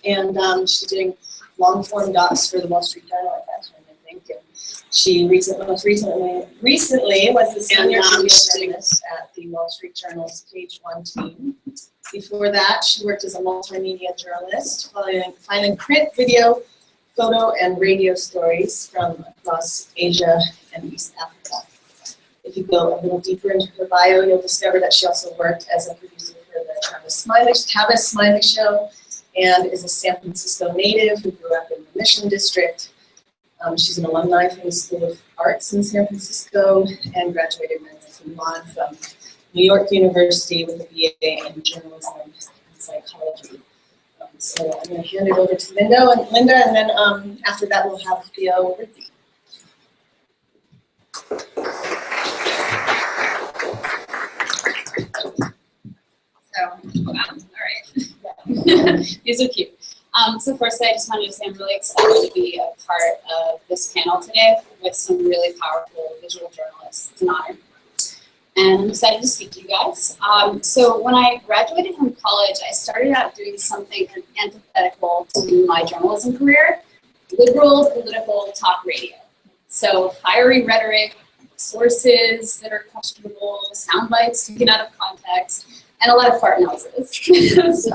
And she's doing long-form docs for the Wall Street Journal at that time, I think. And she recently was the senior journalist at the Wall Street Journal's Page One team. Before that, she worked as a multimedia journalist, finding print, video, photo, and radio stories from across Asia and East Africa. If you go a little deeper into her bio, you'll discover that she also worked as a producer for the Tavis Smiley Show, and is a San Francisco native who grew up in the Mission District. She's an alumni from the School of Arts in San Francisco and graduated in law from New York University with a BA in journalism and psychology. So I'm going to hand it over to Linda, and then after that we'll have Theo Rigby. All right. These are cute. So first, I just wanted to say I'm really excited to be a part of this panel today with some really powerful visual journalists. It's an honor. And I'm excited to speak to you guys. So when I graduated from college, I started out doing something antithetical to my journalism career: liberal political talk radio. So fiery rhetoric, sources that are questionable, sound bites taken out of context, and a lot of fart noises.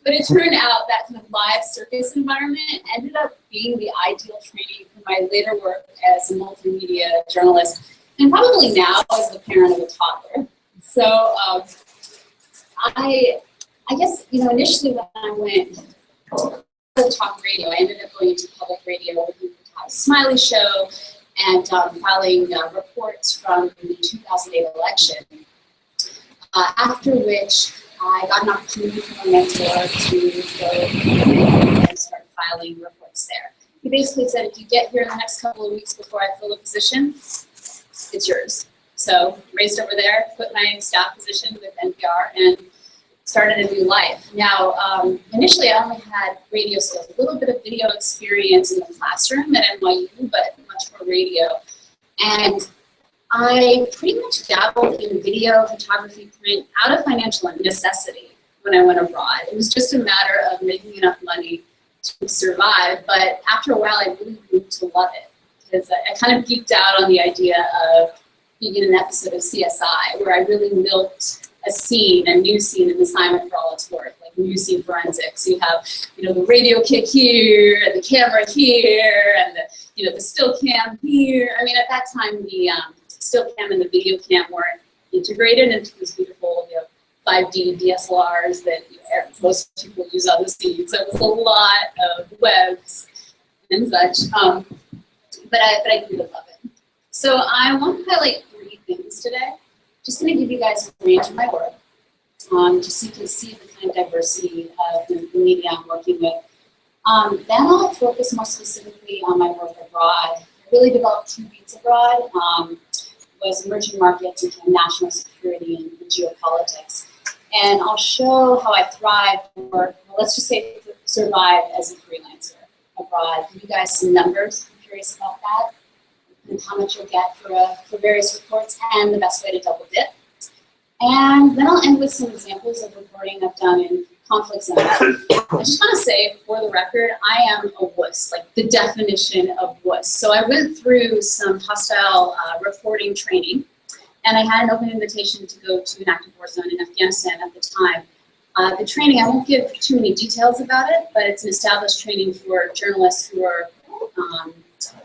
But it turned out that kind of live circus environment ended up being the ideal training for my later work as a multimedia journalist, and probably now as the parent of a toddler. So I guess, initially when I went to talk radio, I ended up going to public radio with the Tavis Smiley Show and filing reports from the 2008 election. After which, I got an opportunity from a mentor to go and start filing reports there. He basically said, if you get here in the next couple of weeks before I fill a position, it's yours. So raced over there, quit my staff position with NPR, and started a new life. Now, initially I only had radio skills, a little bit of video experience in the classroom at NYU, but much more radio. And I pretty much dabbled in video, photography, print out of financial necessity when I went abroad. It was just a matter of making enough money to survive, but after a while I really grew to love it, because I kind of geeked out on the idea of being in an episode of CSI where I really milked a scene, a news scene, an assignment for all it's worth, like news scene forensics. You have, the radio kick here, and the camera here, and the still cam here. I mean, at that time, the still cam and the video cam weren't integrated into these beautiful, 5D DSLRs that most people use on the scene. So it was a lot of webs and such. But I grew to love it. So I want to highlight 3 things today. Just going to give you guys a range of my work, just so you can see the kind of diversity of the media I'm working with. Then I'll focus more specifically on my work abroad. I really developed 2 beats abroad. Was emerging markets and national security and geopolitics. And I'll show how I thrived, or let's just say survived as a freelancer abroad. Give you guys some numbers. I'm curious about that, and how much you'll get for various reports, and the best way to double dip. And then I'll end with some examples of reporting I've done in conflict zones. I just want to say, for the record, I am a wuss, like the definition of wuss. So I went through some hostile reporting training, and I had an open invitation to go to an active war zone in Afghanistan at the time. The training, I won't give too many details about it, but it's an established training for journalists who are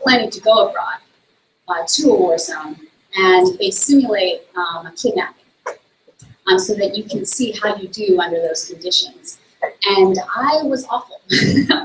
planning to go abroad to a war zone, and they simulate a kidnapping. So that you can see how you do under those conditions. And I was awful,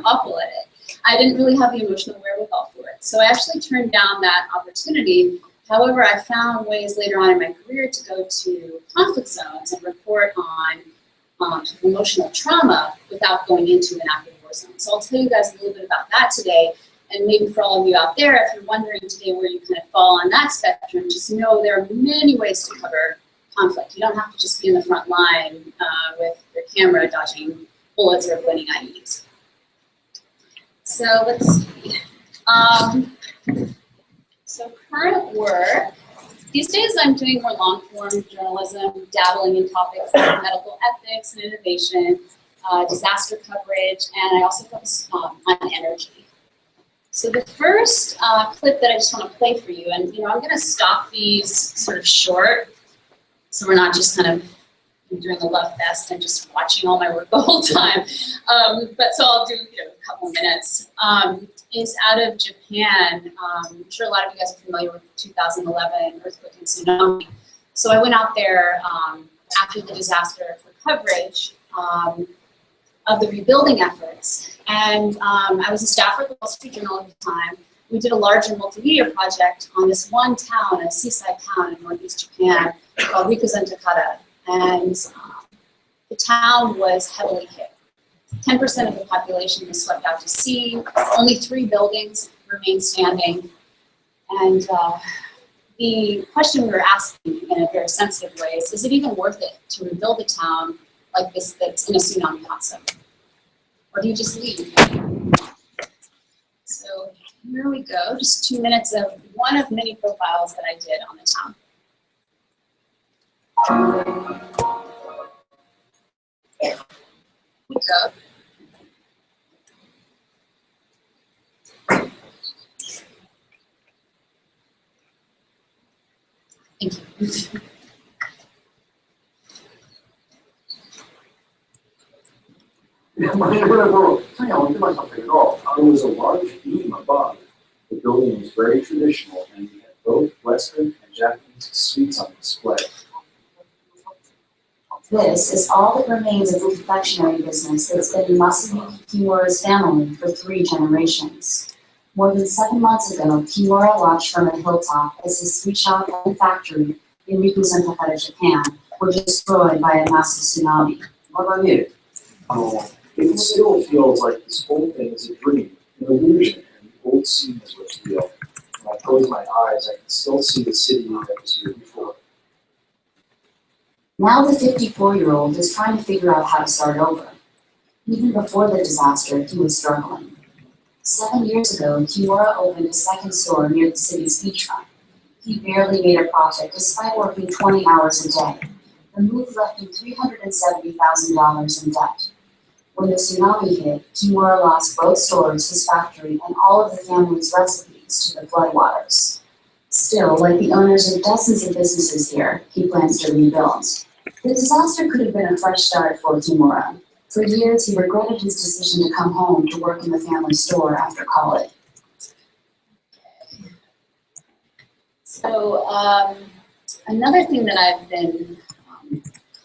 awful at it. I didn't really have the emotional wherewithal for it. So I actually turned down that opportunity. However, I found ways later on in my career to go to conflict zones and report on emotional trauma without going into an active war zone. So I'll tell you guys a little bit about that today. And maybe for all of you out there, if you're wondering today where you kind of fall on that spectrum, just know there are many ways to cover conflict. You don't have to just be in the front line with your camera dodging bullets or pointing IEDs. So let's see. So current work. These days I'm doing more long-form journalism, dabbling in topics like medical ethics and innovation, disaster coverage, and I also focus on energy. So the first clip that I just want to play for you, and I'm going to stop these sort of short, so we're not just kind of doing a love fest and just watching all my work the whole time. But so I'll do a couple of minutes. Is out of Japan. I'm sure a lot of you guys are familiar with the 2011 earthquake and tsunami. So I went out there after the disaster for coverage of the rebuilding efforts. And I was a staffer at the Wall Street Journal at the time. We did a larger multimedia project on this one town, a seaside town in northeast Japan called Rikuzentakata. And the town was heavily hit. 10% of the population was swept out to sea. Only 3 buildings remained standing. And the question we were asking in a very sensitive way is it even worth it to rebuild a town like this that's in a tsunami hotspot? Or do you just leave? So here we go, just 2 minutes of one of many profiles that I did on the town. Here we go. Thank you. There was a large beam above. The building was very traditional, and we had both Western and Japanese suites on display. This is all that remains of the confectionery business that's been in Masumi Kimura's family for 3 generations. More than 7 months ago, Kimura watched from a hilltop as his sweet shop and factory in Rikuzentakata, Japan, were destroyed by a massive tsunami. What about you? It still feels like this whole thing is a dream, an illusion, and the old scene is what's real. When I close my eyes, I can still see the city that was here before. Now the 54-year-old is trying to figure out how to start over. Even before the disaster, he was struggling. 7 years ago, Kimura opened a second store near the city's beachfront. He barely made a profit despite working 20 hours a day. The move left him $370,000 in debt. When the tsunami hit, Kimura lost both stores, his factory, and all of the family's recipes to the floodwaters. Still, like the owners of dozens of businesses here, he plans to rebuild. The disaster could have been a fresh start for Kimura. For years, he regretted his decision to come home to work in the family store after college. So another thing that I've been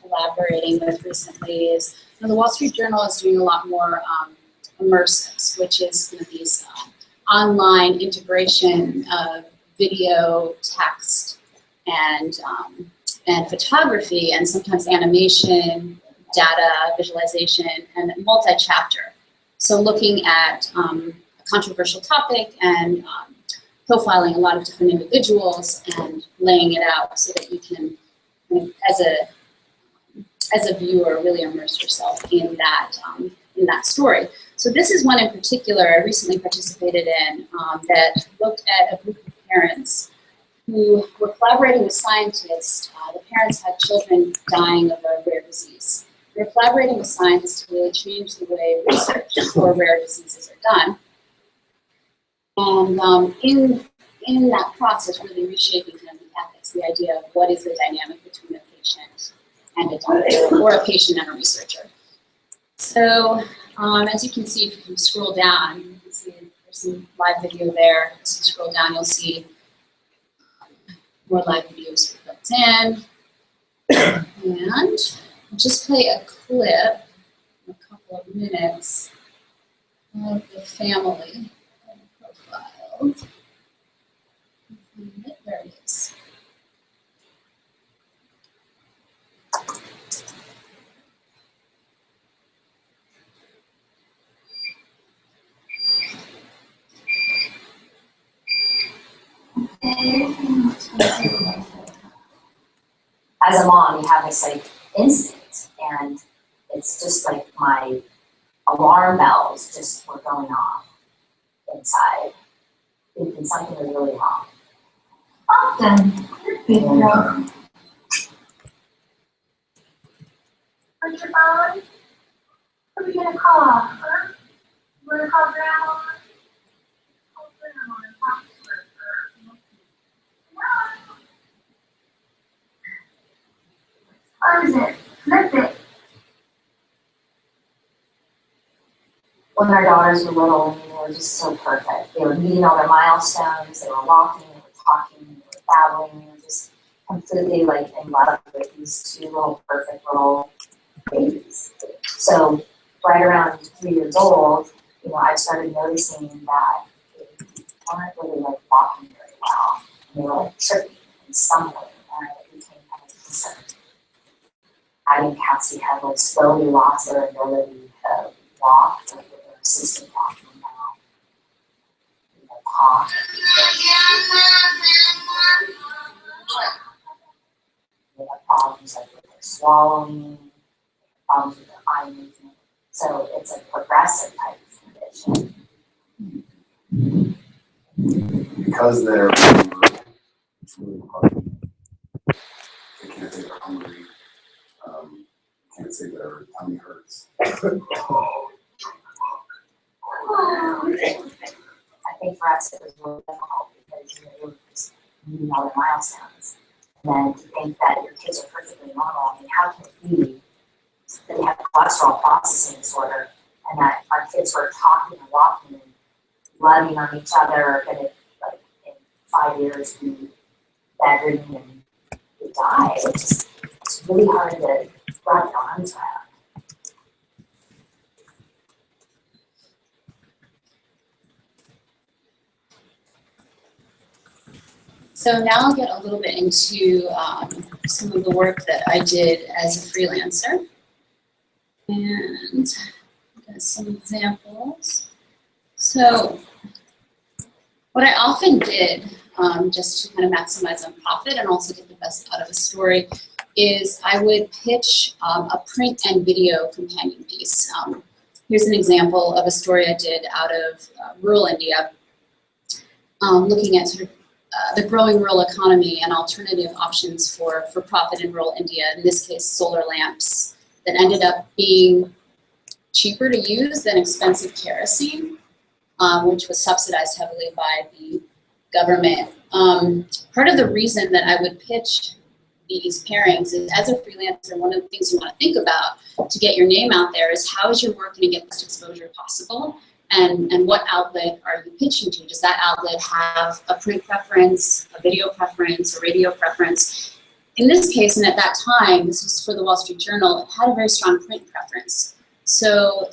collaborating with recently is the Wall Street Journal is doing a lot more immersives, which is these online integration of video, text, and photography, and sometimes animation, data, visualization, and multi-chapter. So looking at a controversial topic and profiling a lot of different individuals and laying it out so that you can, as a viewer, really immerse yourself in that story. So this is one in particular I recently participated in that looked at a group of parents who were collaborating with scientists. The parents had children dying of a rare disease. They were collaborating with scientists to really change the way research for rare diseases are done. And in that process, really reshaping kind of the ethics, the idea of what is the dynamic between a patient and a doctor, or a patient and a researcher. So as you can see, if you can scroll down, you can see there's some live video there. As you scroll down, you'll see more live videos built in. And I'll just play a clip in a couple of minutes of the family profile. There it is. As a mom, you have this instinct, and it's just like my alarm bells just were going off inside, thinking something was really wrong. Often, big girl. Aren't you fine? What are we gonna call her? We're gonna call Grandma? Call Grandma and talk to her first. What is it? Flip it. When our daughters were little, I mean, they were just so perfect. They were meeting all their milestones, they were walking, they were talking, they were babbling, they were just completely like in love with these two little perfect little babies. So right around 3 years old, you know, I started noticing that they weren't really like walking very well. And they were like tripping and stumbling, and it became kind of concerned. I and Cassie had like slowly lost their ability to walk, like with their assistant walking now. You know, talk. They have problems like with their swallowing, problems with their eye movement. So it's a progressive type of condition. Because they're it's really hard. They can't say they're hungry. Can't say their tummy hurts. I think for us it was really difficult because you know, they were just meeting all their milestones. And then to think that your kids are perfectly normal, I mean, how can it be that they have cholesterol processing disorder and that our kids were talking and walking and loving on each other are going to, like, in 5 years be bedridden and they die? It's really hard to wrap your arms around. So now I'll get a little bit into some of the work that I did as a freelancer. And some examples. So what I often did, just to kind of maximize on profit and also get the best out of a story, is I would pitch a print and video companion piece. Here's an example of a story I did out of rural India, looking at sort of the growing rural economy and alternative options for profit in rural India, in this case solar lamps, that ended up being cheaper to use than expensive kerosene, which was subsidized heavily by the government. Part of the reason that I would pitch these pairings is, as a freelancer, one of the things you want to think about to get your name out there is how is your work going to get the best exposure possible, and what outlet are you pitching to? Does that outlet have a print preference, a video preference, a radio preference? In this case, and at that time, this was for the Wall Street Journal, it had a very strong print preference. So